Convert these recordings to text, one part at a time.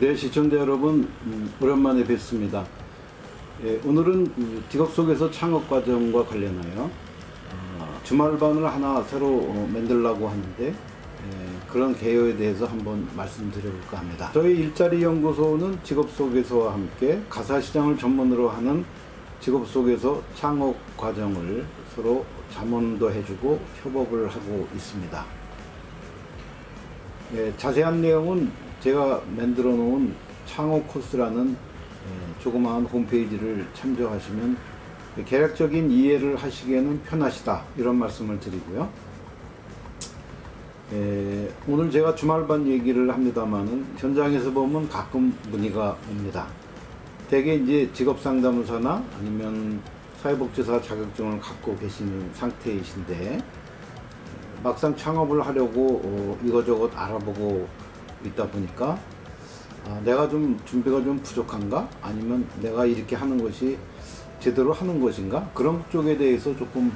네, 시청자 여러분, 오랜만에 뵙습니다. 예, 오늘은 직업 속에서 창업 과정과 관련하여 주말반을 하나 새로 만들려고 하는데 그런 개요에 대해서 한번 말씀드려볼까 합니다. 저희 일자리 연구소는 직업 속에서와 함께 가사시장을 전문으로 하는 직업 속에서 창업 과정을 서로 자문도 해주고 협업을 하고 있습니다. 예, 자세한 내용은 제가 만들어 놓은 창업 코스라는 조그마한 홈페이지를 참조하시면 개략적인 이해를 하시기에는 편하시다, 이런 말씀을 드리고요. 오늘 제가 주말반 얘기를 합니다만은 현장에서 보면 가끔 문의가 옵니다. 대개 이제 직업상담사나 아니면 사회복지사 자격증을 갖고 계시는 상태이신데 막상 창업을 하려고 이거저것 알아보고 있다 보니까 내가 좀 준비가 좀 부족한가? 아니면 내가 이렇게 하는 것이 제대로 하는 것인가? 그런 쪽에 대해서 조금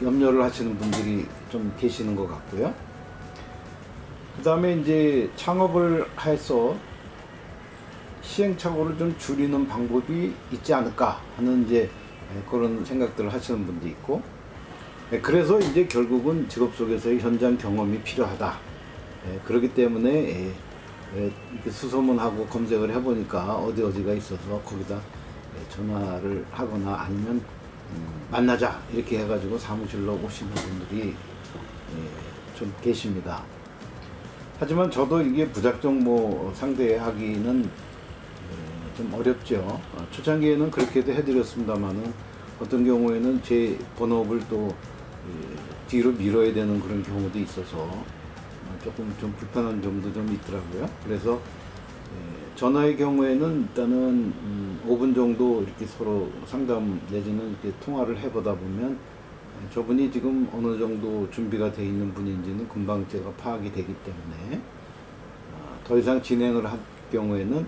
염려를 하시는 분들이 좀 계시는 것 같고요. 그 다음에 이제 창업을 해서 시행착오를 좀 줄이는 방법이 있지 않을까 하는 이제 그런 생각들을 하시는 분도 있고, 그래서 이제 결국은 직업 속에서의 현장 경험이 필요하다. 그렇기 때문에 이렇게 수소문하고 검색을 해보니까 어디가 있어서 거기다 전화를 하거나 아니면 만나자 이렇게 해가지고 사무실로 오시는 분들이 좀 계십니다. 하지만 저도 이게 무작정 상대하기는 좀 어렵죠. 초창기에는 그렇게도 해드렸습니다만은 어떤 경우에는 제 본업을 또 뒤로 미뤄야 되는 그런 경우도 있어서 조금 좀 불편한 점도 좀 있더라고요. 그래서 전화의 경우에는 일단은 5분 정도 이렇게 서로 상담 내지는 이렇게 통화를 해보다 보면 저분이 지금 어느 정도 준비가 되어 있는 분인지는 금방 제가 파악이 되기 때문에 더 이상 진행을 할 경우에는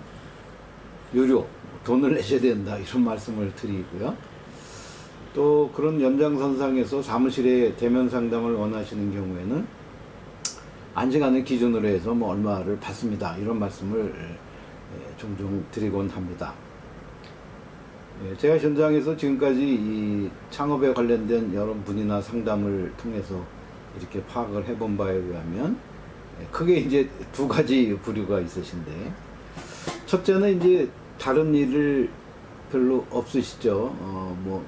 유료, 돈을 내셔야 된다, 이런 말씀을 드리고요. 또 그런 연장선상에서 사무실에 대면 상담을 원하시는 경우에는 안식하는 기준으로 해서 얼마를 받습니다, 이런 말씀을 종종 드리곤 합니다. 제가 현장에서 지금까지 이 창업에 관련된 여러 문의나 상담을 통해서 이렇게 파악을 해본 바에 의하면 크게 이제 두 가지 부류가 있으신데, 첫째는 이제 다른 일을 별로 없으시죠.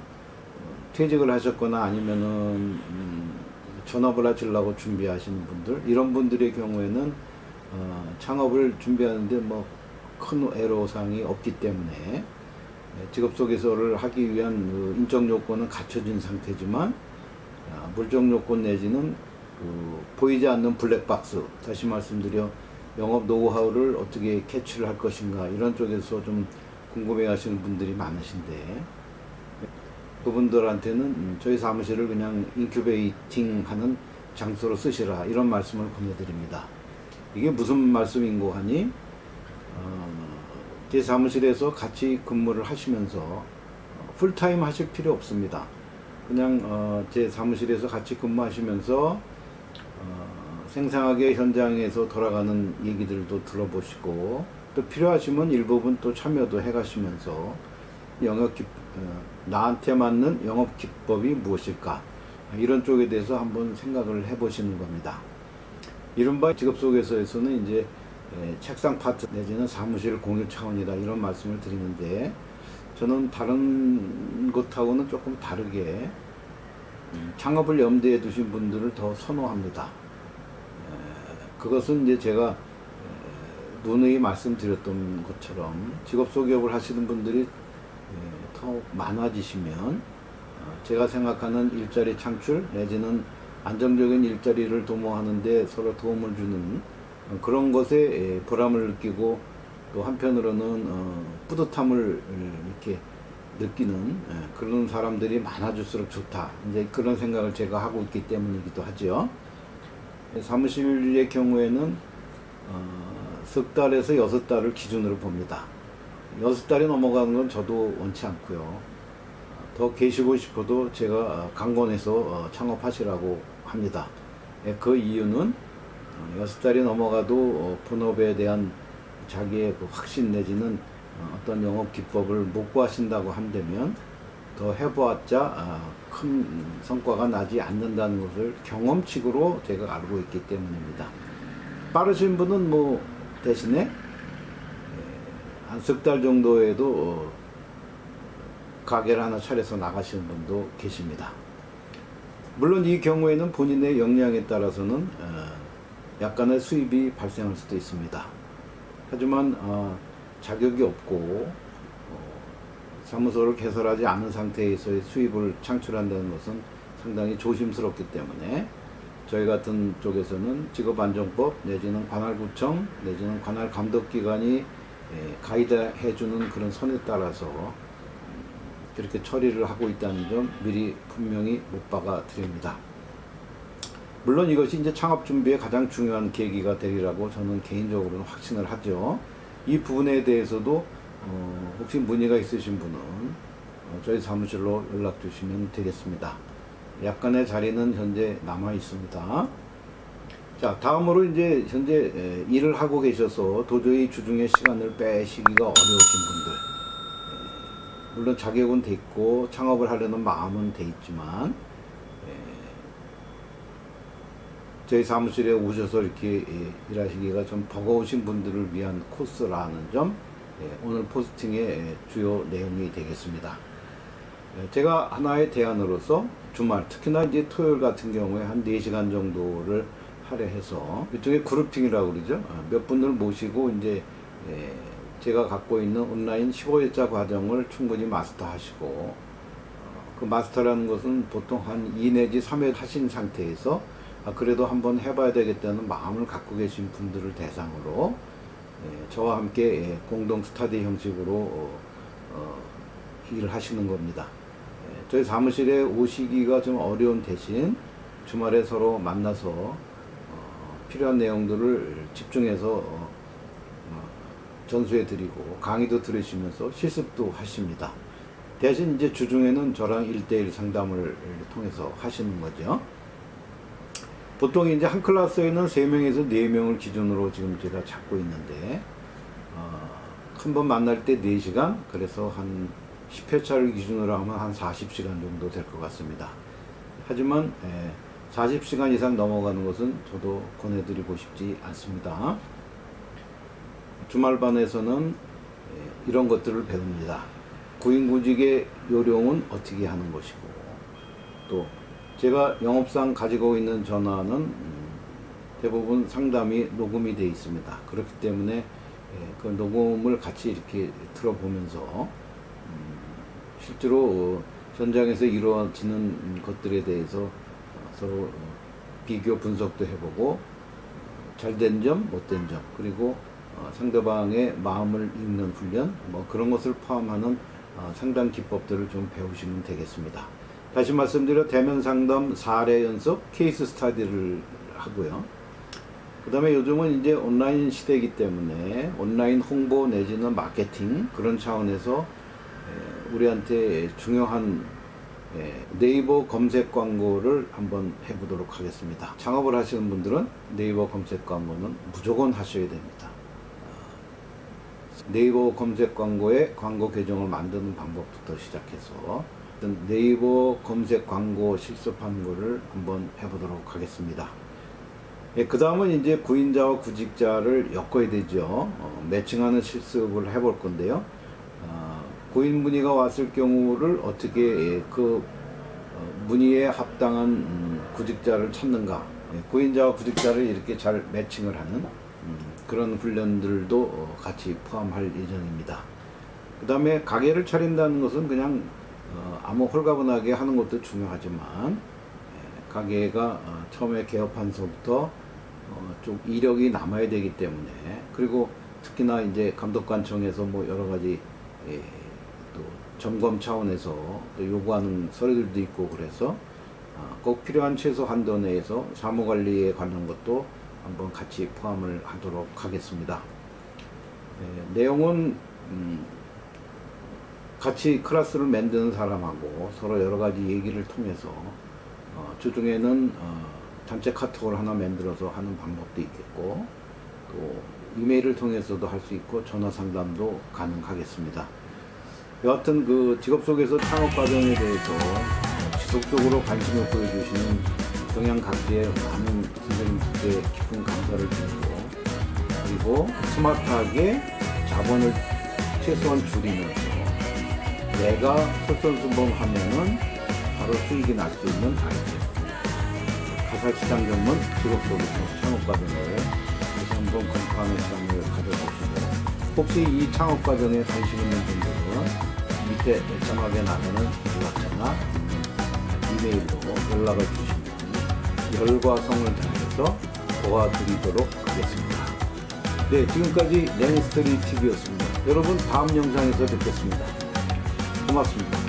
퇴직을 하셨거나 아니면은 전업을 하시려고 준비하시는 분들, 이런 분들의 경우에는 창업을 준비하는데 큰 애로사항이 없기 때문에 직업 속에서를 하기 위한 인적 요건은 갖춰진 상태지만 물적 요건 내지는 보이지 않는 블랙박스, 다시 말씀드려 영업 노하우를 어떻게 캐치를 할 것인가, 이런 쪽에서 좀 궁금해 하시는 분들이 많으신데, 그분들한테는 저희 사무실을 그냥 인큐베이팅 하는 장소로 쓰시라, 이런 말씀을 보내드립니다. 이게 무슨 말씀인고 하니, 제 사무실에서 같이 근무를 하시면서 풀타임 하실 필요 없습니다. 그냥 제 사무실에서 같이 근무하시면서 생생하게 현장에서 돌아가는 얘기들도 들어보시고, 또 필요하시면 일부분 또 참여도 해가시면서 나한테 맞는 영업 기법이 무엇일까, 이런 쪽에 대해서 한번 생각을 해보시는 겁니다. 이른바 직업 속에서는 이제 책상 파트 내지는 사무실 공유 차원이다, 이런 말씀을 드리는데, 저는 다른 것하고는 조금 다르게 창업을 염두에 두신 분들을 더 선호합니다. 그것은 이제 제가 누누이 말씀드렸던 것처럼 직업 속업을 하시는 분들이 더 많아지시면 제가 생각하는 일자리 창출 내지는 안정적인 일자리를 도모하는 데 서로 도움을 주는 그런 것에 보람을 느끼고, 또 한편으로는 뿌듯함을 이렇게 느끼는 그런 사람들이 많아질수록 좋다, 이제 그런 생각을 제가 하고 있기 때문이기도 하죠. 사무실의 경우에는 석 달에서 6달을 기준으로 봅니다. 6달이 넘어가는 건 저도 원치 않고요. 더 계시고 싶어도 제가 강권해서 창업하시라고 합니다. 그 이유는 6달이 넘어가도 본업에 대한 자기의 그 확신 내지는 어떤 영업 기법을 못 구하신다고 한다면 더 해보았자 큰 성과가 나지 않는다는 것을 경험칙으로 제가 알고 있기 때문입니다. 빠르신 분은 뭐 대신에 한 석 달 정도에도 가게를 하나 차려서 나가시는 분도 계십니다. 물론 이 경우에는 본인의 역량에 따라서는 약간의 수입이 발생할 수도 있습니다. 하지만 자격이 없고 사무소를 개설하지 않은 상태에서의 수입을 창출한다는 것은 상당히 조심스럽기 때문에 저희 같은 쪽에서는 직업안정법 내지는 관할구청 내지는 관할감독기관이 가이드해주는 그런 선에 따라서 그렇게 처리를 하고 있다는 점 미리 분명히 못 박아 드립니다. 물론 이것이 이제 창업 준비에 가장 중요한 계기가 되리라고 저는 개인적으로는 확신을 하죠. 이 부분에 대해서도 혹시 문의가 있으신 분은 저희 사무실로 연락 주시면 되겠습니다. 약간의 자리는 현재 남아 있습니다. 자, 다음으로 이제 현재 일을 하고 계셔서 도저히 주중에 시간을 빼시기가 어려우신 분들, 물론 자격은 돼 있고 창업을 하려는 마음은 돼 있지만 저희 사무실에 오셔서 이렇게 일하시기가 좀 버거우신 분들을 위한 코스라는 점 오늘 포스팅의 주요 내용이 되겠습니다. 제가 하나의 대안으로서 주말, 특히나 이제 토요일 같은 경우에 한 4시간 정도를 할애해서 일종의 그룹핑이라고 그러죠. 몇 분을 모시고 이제 제가 갖고 있는 온라인 15일자 과정을 충분히 마스터하시고 그 마스터라는 것은 보통 한 2 내지 3회 하신 상태에서 그래도 한번 해봐야 되겠다는 마음을 갖고 계신 분들을 대상으로 저와 함께 공동 스터디 형식으로 일을 하시는 겁니다. 저희 사무실에 오시기가 좀 어려운 대신 주말에 서로 만나서 필요한 내용들을 집중해서 전수해 드리고 강의도 들으시면서 실습도 하십니다. 대신 이제 주중에는 저랑 1대1 상담을 통해서 하시는 거죠. 보통 이제 한 클래스에는 3명에서 4명을 기준으로 지금 제가 잡고 있는데 한 번 만날 때 4시간, 그래서 한 10회차를 기준으로 하면 한 40시간 정도 될 것 같습니다. 하지만 40시간 이상 넘어가는 것은 저도 권해드리고 싶지 않습니다. 주말반에서는 이런 것들을 배웁니다. 구인구직의 요령은 어떻게 하는 것이고, 또 제가 영업상 가지고 있는 전화는 대부분 상담이 녹음이 되어 있습니다. 그렇기 때문에 그 녹음을 같이 이렇게 들어보면서 실제로 현장에서 이루어지는 것들에 대해서 서로 비교 분석도 해보고 잘된 점, 못된 점, 그리고 상대방의 마음을 읽는 훈련, 뭐 그런 것을 포함하는 상담 기법들을 좀 배우시면 되겠습니다. 다시 말씀드려 대면 상담 사례 연습 케이스 스터디를 하고요. 그 다음에 요즘은 이제 온라인 시대이기 때문에 온라인 홍보 내지는 마케팅 그런 차원에서 우리한테 중요한 네이버 검색 광고를 한번 해보도록 하겠습니다. 창업을 하시는 분들은 네이버 검색 광고는 무조건 하셔야 됩니다. 네이버 검색 광고에 광고 계정을 만드는 방법부터 시작해서 네이버 검색 광고 실습하는 거를 한번 해보도록 하겠습니다. 그 다음은 이제 구인자와 구직자를 엮어야 되죠. 매칭하는 실습을 해볼 건데요. 구인 문의가 왔을 경우를 어떻게 그 문의에 합당한 구직자를 찾는가, 구인자와 구직자를 이렇게 잘 매칭을 하는 그런 훈련들도 같이 포함할 예정입니다. 그 다음에 가게를 차린다는 것은 그냥 아무 홀가분하게 하는 것도 중요하지만 가게가 처음에 개업한서부터 좀 이력이 남아야 되기 때문에, 그리고 특히나 이제 감독관청에서 뭐 여러 가지 또 점검 차원에서 또 요구하는 서류들도 있고, 그래서 꼭 필요한 최소 한도 내에서 사무관리에 관한 것도 한번 같이 포함을 하도록 하겠습니다. 내용은 같이 클래스를 만드는 사람하고 서로 여러 가지 얘기를 통해서 주중에는 단체 카톡을 하나 만들어서 하는 방법도 있겠고, 또 이메일을 통해서도 할 수 있고 전화 상담도 가능하겠습니다. 여하튼 그 직업 속에서 창업 과정에 대해서 지속적으로 관심을 보여주시는 경양 각지의 많은 선생님들께 깊은 감사를 드리고, 그리고 스마트하게 자본을 최소한 줄이면서 내가 솔선수범하면은 바로 수익이 날 수 있는 아이템, 가살시장 전문 직업 속에서 창업 과정을 다시 한번 검토하는 시간을 가져보시고, 혹시 이 창업 과정에 관심 있는 분들은 밑에 자막에 나가는 연락처나 이메일로 연락을 주시면 열과 성을 다해서 도와드리도록 하겠습니다. 네, 지금까지 랭스터리 TV였습니다. 여러분 다음 영상에서 뵙겠습니다. 고맙습니다.